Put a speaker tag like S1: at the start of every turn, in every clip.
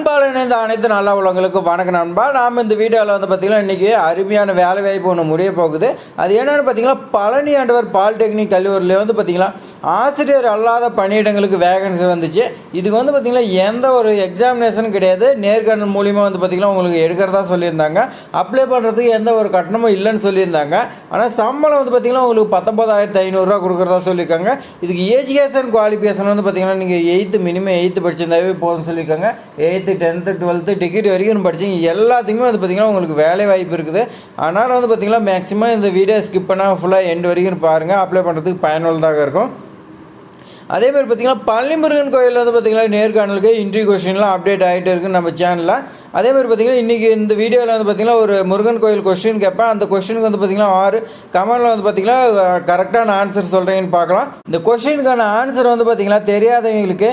S1: அன்பால் இணைந்த அனைத்து நல்ல உள்ளவங்களுக்கு வணக்கம் நண்பா. நாம் இந்த வீடியோவில் வந்து பார்த்திங்கன்னா இன்றைக்கி அருமையான வேலை வாய்ப்பு ஒன்று முடிய போகுது. அது என்னென்னு பார்த்திங்கன்னா பழனி ஆண்டவர் பாலிடெக்னிக் கல்லூரியில் வந்து பார்த்திங்கன்னா ஆசிரியர் அல்லாத பணியிடங்களுக்கு வேகன்சி வந்துச்சு. இதுக்கு வந்து பார்த்திங்கன்னா எந்த ஒரு எக்ஸாமினேஷனும் கிடையாது, நேர்காணல் மூலிமா வந்து பார்த்திங்கன்னா உங்களுக்கு எடுக்கிறதா சொல்லியிருந்தாங்க. அப்ளை பண்ணுறதுக்கு எந்த ஒரு கட்டணமும் இல்லைன்னு சொல்லியிருந்தாங்க. ஆனால் சம்பளம் வந்து பார்த்திங்கன்னா உங்களுக்கு 19,500 கொடுக்குறதா சொல்லியிருக்காங்க. இதுக்கு எஜுகேஷன் குவாலிஃபிகேஷன் வந்து பார்த்திங்கன்னா நீங்கள் 8th மினிமம் 8th படிச்சிருந்தாவே போதும்னு சொல்லியிருக்காங்க. 8th 10th 12th டிகிரி வரைக்கும் படிச்சிங்க எல்லாத்துக்குமே வந்து பார்த்திங்கன்னா உங்களுக்கு வேலை வாய்ப்பு இருக்குது. அதனால் வந்து பார்த்திங்கன்னா மேக்ஸிமம் இந்த வீடியோ ஸ்கிப் பண்ணால் ஃபுல்லாக எண்டு வரைக்கும் பாருங்கள். அப்ளை பண்ணுறதுக்கு பயனுள்ளதாக இருக்கும். அதேமாதிரி பார்த்திங்கன்னா பழனிமுருகன் கோயிலில் வந்து பார்த்திங்கன்னா நேர்காணலுக்கு இன்டர்வியூ கொஸ்டின்லாம் அப்டேட் ஆகிட்டு இருக்குது நம்ம சேனலில். அதேமாதிரி பார்த்திங்கன்னா இன்றைக்கி இந்த வீடியோவில் வந்து பார்த்திங்கன்னா ஒரு முருகன் கோயில் கொஸ்டின் கேட்பேன். அந்த கொஸ்டினுக்கு வந்து பார்த்திங்கன்னா 6 கமெண்டில் வந்து பார்த்திங்கன்னா கரெக்டான ஆன்சர் சொல்கிறீங்கன்னு பார்க்கலாம். இந்த கொஸ்டினுக்கான ஆன்சர் வந்து பார்த்திங்கன்னா தெரியாதவங்களுக்கு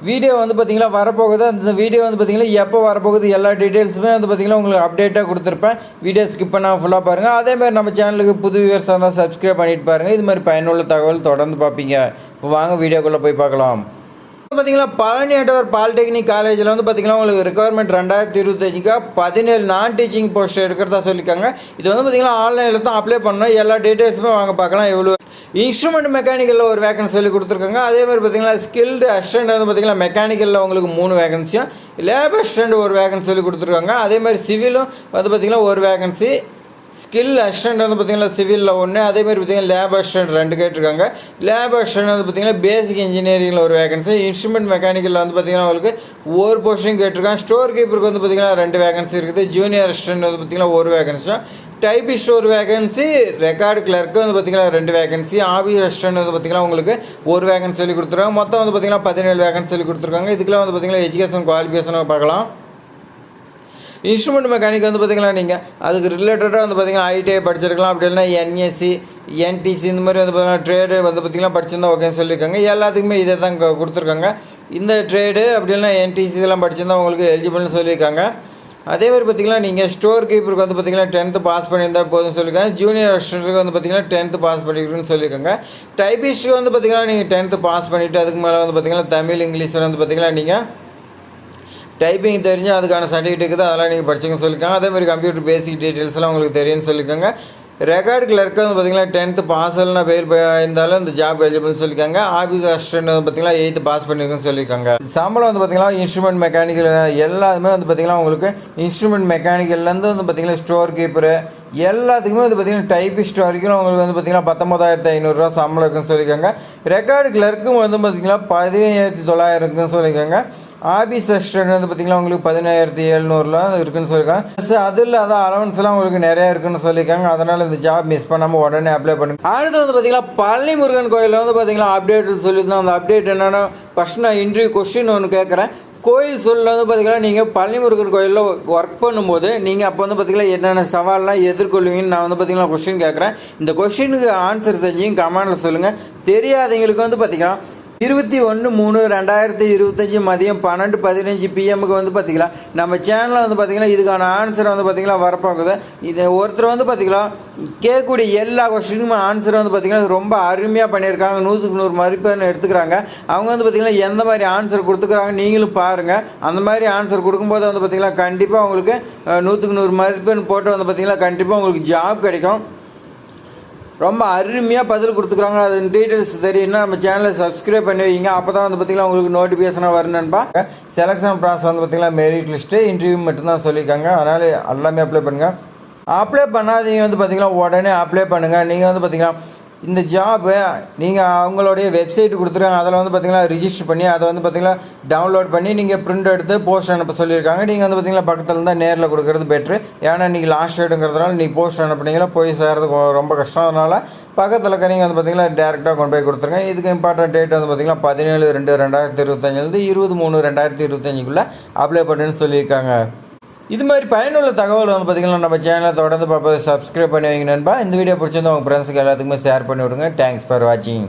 S1: வீடியோ வந்து பார்த்திங்கன்னா வரப்போகுது. அந்த வீடியோ வந்து பார்த்திங்கன்னா எப்போ வரப்போகுது எல்லா டீட்டெயில்ஸுமே வந்து பார்த்திங்கன்னா உங்களுக்கு அப்டேட்டாக கொடுத்துருப்பேன். வீடியோ ஸ்கிப் பண்ணால் ஃபுல்லாக பாருங்கள். அதேமாதிரி நம்ம சேனலுக்கு புது வியூவர்ஸாக இருந்தால் சப்ஸ்கிரைப் பண்ணிட்டு பாருங்கள். இது மாதிரி பயனுள்ள தகவல் தொடர்ந்து பார்ப்பீங்க. இப்போ வாங்க வீடியோக்குள்ளே போய் பார்க்கலாம். பார்த்திங்கன்னா பழனி ஆண்டவர் பாலிடெக்னிக் காலேஜில் வந்து பார்த்திங்கன்னா உங்களுக்கு ரெக்குவயர்மெண்ட் 2025 17 நான் டீச்சிங் போஸ்ட் எடுக்கிறதா சொல்லியிருக்காங்க. இது வந்து பார்த்திங்கன்னா ஆன்லைனில் தான் அப்ளை பண்ணணும். எல்லா டீட்டெயில்ஸுமே வாங்க பார்க்கலாம். எவ்வளோ இன்ஸ்ட்ருமெண்ட் மெக்கானிக்கலில் ஒரு வேகன்சி சொல்லி கொடுத்துருக்காங்க. அதே மாதிரி பார்த்திங்கன்னா ஸ்கில்டு அசிஸ்டன்ட் வந்து பார்த்திங்கன்னா மெக்கானிக்கலில் உங்களுக்கு 3 வேகன்சியும், லேபர் அசிஸ்டன்ட் ஒரு வேகன்சி சொல்லி கொடுத்துருக்காங்க. அதே மாதிரி சிவிலும் வந்து பார்த்திங்கன்னா ஒரு வேகன்சி, ஸ்கில் அசிஸ்டன்ட் வந்து பார்த்திங்கன்னா சிவிலில் 1, அதேமாதிரி பார்த்திங்கன்னா லேப் அசிஸ்டன்ட் 2 கேட்டிருக்காங்க. லேப் அசிஸ்டன்ட் வந்து பார்த்திங்கன்னா பேசிக் இன்ஜினியரிங்கில் ஒரு வேகன்சி, இன்ஸ்ட்ருமெண்ட் மெக்கானிக்கலில் வந்து பார்த்திங்கன்னா உங்களுக்கு ஒரு போஸ்டிங் கேட்டிருக்காங்க. ஸ்டோர் கீப்பருக்கு வந்து பார்த்திங்கன்னா 2 வேகன்சி இருக்குது. ஜூனியர் அசிஸ்டன்ட் வந்து பார்த்திங்கன்னா ஒரு வேகன்சியும், டைபிஸ்ட் ஒரு வேகன்சி, ரெக்கார்டு கிளர்க்கு வந்து பார்த்திங்கன்னா 2 வேகன்சி, ஆபீஸ் அசிஸ்டன்ட் வந்து பார்த்திங்கன்னா உங்களுக்கு ஒரு வேகன்சி சொல்லி கொடுத்துருக்காங்க. மொத்தம் வந்து பார்த்திங்கன்னா 17 வேகன்சி சொல்லி கொடுத்துருக்காங்க. இதுக்கெல்லாம் வந்து பார்த்திங்கன்னா எஜுகேஷன் குவாலிஃபிகேஷனாக பார்க்கலாம். இன்ஸ்ட்ருமெண்ட் மெக்கானிக் வந்து பார்த்திங்கன்னா நீங்கள் அதுக்கு ரிலேட்டடாக வந்து பார்த்திங்கன்னா ஐடிஐ படிச்சிருக்கலாம். அப்படி இல்லைனா என்எஸ்சி என்டிசி இந்த மாதிரி வந்து பார்த்திங்கன்னா ட்ரேடு வந்து பார்த்திங்கன்னா படிச்சிருந்தா ஓகேன்னு சொல்லியிருக்காங்க. எல்லாத்துக்குமே இதை தான் கொடுத்துருக்காங்க. இந்த ட்ரேடு அப்படி இல்லைனா என்டிசி இதெல்லாம் படிச்சிருந்தா உங்களுக்கு எலிஜிபிள்னு சொல்லியிருக்காங்க. அதே மாதிரி பார்த்திங்கன்னா நீங்கள் ஸ்டோர் கீப்பருக்கு வந்து பார்த்திங்கன்னா 10th பாஸ் பண்ணியிருந்தால் போதும்னு சொல்லியிருக்காங்க. ஜூனியர் அசிஸ்டன்ட்டுக்கு வந்து பார்த்திங்கன்னா 10th பாஸ் பண்ணியிருக்குன்னு சொல்லியிருக்காங்க. டைபிஸ்ட்டுக்கு வந்து பார்த்திங்கன்னா நீங்கள் 10th பாஸ் பண்ணிவிட்டு அதுக்கு மேலே வந்து பார்த்திங்கன்னா தமிழ் இங்கிலீஷில் வந்து பார்த்திங்கன்னா நீங்கள் டைப்பிங் தெரிஞ்சு அதுக்கான சர்டிஃபிகேட் இருக்குது, அதெல்லாம் நீங்கள் படிச்சுங்கன்னு சொல்லியிருக்காங்க. அதேமாதிரி கம்ப்யூட்டர் பேசிக் டீட்டெயில்ஸ்லாம் உங்களுக்கு தெரியும்னு சொல்லியிருக்காங்க. ரெக்கார்டு கிளர்க்கு வந்து பார்த்திங்கன்னா 10th பாஸ் இல்லைனா ஃபெயில் இருந்தாலும் இந்த ஜாப் எலிஜிபிள்னு சொல்லியிருக்காங்க. ஆஃபீஸ் அசிஸ்டன்ட் வந்து பார்த்திங்கன்னா 8th பாஸ் பண்ணியிருக்குன்னு சொல்லியிருக்காங்க. சம்பளம் வந்து பார்த்திங்கன்னா இன்ஸ்ட்ருமெண்ட் மெக்கானிக்கல் எல்லாத்துமே வந்து பார்த்திங்கன்னா உங்களுக்கு இன்ஸ்ட்ருமெண்ட் மெக்கானிக்கல்லேருந்து வந்து பார்த்திங்கன்னா ஸ்டோர் கீப்பரு எல்லாத்துக்குமே வந்து பார்த்திங்கன்னா டைபிஸ்ட் வரைக்கும் உங்களுக்கு வந்து பார்த்திங்கன்னா 19,500 சம்பளம் இருக்குன்னு சொல்லியிருக்காங்க. ரெக்கார்டு கிளர்க்கும் வந்து பார்த்திங்கன்னா 15,900 இருக்குன்னு சொல்லியிருக்காங்க. ஆஃபீஸ் அசிஸ்டன்ட் வந்து பார்த்திங்கன்னா உங்களுக்கு 17,700 இருக்குன்னு சொல்லியிருக்காங்க. அது இல்லாத அலவன்ஸ்லாம் உங்களுக்கு நிறையா இருக்குன்னு சொல்லியிருக்காங்க. அதனால் இந்த ஜாப் மிஸ் பண்ணாமல் உடனே அப்ளை பண்ணுங்க. அடுத்து வந்து பார்த்திங்கன்னா பழனி முருகன் கோயிலில் வந்து பார்த்திங்கன்னா அப்டேட் சொல்லியிருந்தோம். அந்த அப்டேட் என்னென்னா ஃபஸ்ட் நான் இன்டர்வியூ கொஸ்டின் ஒன்று கேட்குறேன். கோயில் சொல்ல வந்து பார்த்திங்கன்னா நீங்கள் பழனி முருகன் கோயிலில் ஒர்க் பண்ணும்போது நீங்கள் அப்போ வந்து பார்த்திங்கன்னா என்னென்ன சவால்லாம் எதிர்கொள்வீங்கன்னு நான் வந்து பார்த்திங்கன்னா கொஸ்டின் கேட்குறேன். இந்த கொஸ்டினுக்கு ஆன்சர் தெரிஞ்சுங்க கமெண்டில் சொல்லுங்கள். தெரியாதவங்களுக்கு வந்து பார்த்திங்கன்னா 21/3/2025 மதியம் 12:15 PM வந்து பார்த்திங்கன்னா நம்ம சேனலில் வந்து பார்த்திங்கன்னா இதுக்கான ஆன்சர் வந்து பார்த்திங்கன்னா வரப்போகுது. இது ஒருத்தர் வந்து பார்த்திங்கன்னா கேட்கக்கூடிய எல்லா கொஸ்டினுக்கும் ஆன்சர் வந்து பார்த்திங்கன்னா ரொம்ப அருமையாக பண்ணியிருக்காங்க. 100க்கு 100 மதிப்பெண் எடுத்துக்கிறாங்க. அவங்க வந்து பார்த்திங்கன்னா எந்த மாதிரி ஆன்சர் கொடுத்துக்கிறாங்க நீங்களும் பாருங்கள். அந்த மாதிரி ஆன்சர் கொடுக்கும்போது வந்து பார்த்திங்கன்னா கண்டிப்பாக உங்களுக்கு 100க்கு 100 மதிப்பெண் போட்டு வந்து பார்த்திங்கன்னா கண்டிப்பாக உங்களுக்கு ஜாப் கிடைக்கும். ரொம்ப அருமையாக பதில் கொடுத்துக்குறாங்க. அது டீட்டெயில்ஸ் தெரியும்னா நம்ம சேனலை சப்ஸ்கிரைப் பண்ணி வைங்க. அப்போ தான் வந்து பார்த்திங்கன்னா உங்களுக்கு நோட்டிஃபிகேஷனாக வரணுன்பா. செலெக்ஷன் ப்ராசஸ் வந்து பார்த்திங்கன்னா மெரிட் லிஸ்ட்டு இன்டர்வியூ மட்டும்தான் சொல்லியிருக்காங்க. அதனால் எல்லாமே அப்ளை பண்ணுங்கள். அப்ளை பண்ணாதீங்க வந்து பார்த்திங்கன்னா உடனே அப்ளை பண்ணுங்கள். நீங்கள் வந்து பார்த்திங்கன்னா இந்த ஜாபு நீங்கள் அவங்களுடைய வெப்சைட் கொடுத்துருக்காங்க. அதில் வந்து பார்த்திங்கன்னா ரிஜிஸ்டர் பண்ணி அதை வந்து பார்த்திங்கன்னா டவுன்லோட் பண்ணி நீங்கள் பிரிண்ட் எடுத்து போஸ்ட் அனுப்ப சொல்லியிருக்காங்க. நீங்கள் வந்து பார்த்திங்கன்னா பக்கத்தில் இருந்தால் நேரில் கொடுக்குறது பெட்ரு. ஏன்னா இன்றைக்கி லாஸ்ட் டேட்டுங்கிறதுனால நீங்கள் போஸ்ட் அனுப்புனீங்கன்னா போய் சேர்றது ரொம்ப கஷ்டம். அதனால் பக்கத்தில் இருக்கிறவங்க வந்து பார்த்திங்கன்னா டேரெக்டாக கொண்டு போய் கொடுத்துருங்க. இதுக்கு இம்பார்ட்டன்ட் டேட் வந்து பார்த்திங்கன்னா 17/2/2025 20/3/2025 அப்ளை பண்ணுன்னு சொல்லியிருக்காங்க. இது மாதிரி பயனுள்ள தகவல் வந்து பார்த்திங்கன்னா நம்ம சேனலை தொடர்ந்து பார்ப்பது சப்ஸ்கிரைப் பண்ணி வைங்க நண்பா. இந்த வீடியோ பிடிச்சிருந்தா உங்கள் ஃப்ரெண்ட்ஸுக்கு எல்லாத்துக்குமே ஷேர் பண்ணி விடுங்க. தேங்க்ஸ் ஃபார் வாட்சிங்.